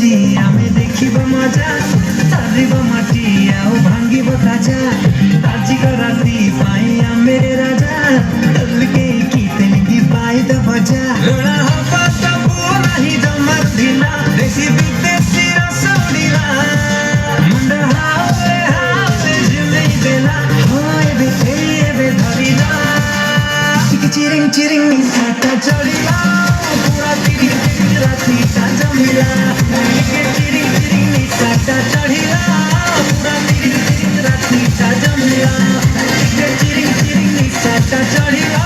बसी आमे देखिब मजा तारिब माटी आउ भांगिब ताजा आजिक राति पाई आमे राजा डलके की तेलगी पाई द भजा लोड़ा हवा तबु नहीं जमर ढिला देसी विदेशी रसोड़ीला मुंडा हावे जुमे देला होए बे धरिला चिरिंग चिरिंग साटा चढ़िला पूरा तिरिंग तिरिंग राति ता जमिला चिरिंग चिरिंग साटा चढ़िला पूरा तिरिंग तिरिंग राति ता जमिला चिरिंग चिरिंग साटा चढ़िला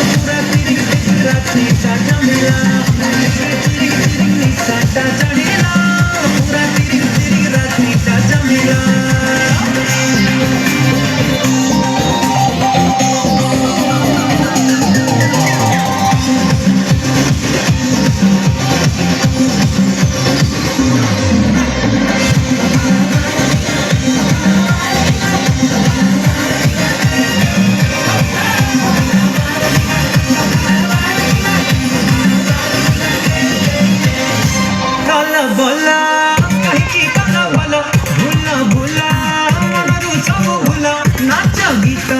पूरा तिरिंग तिरिंग राति ता जमिला चिरिंग चिरिंग साटा चढ़िला पूरा तिरिंग तिरिंग राति ता जमिला बोला कहीं भूला भूला मनरू सब भूला नाच गीत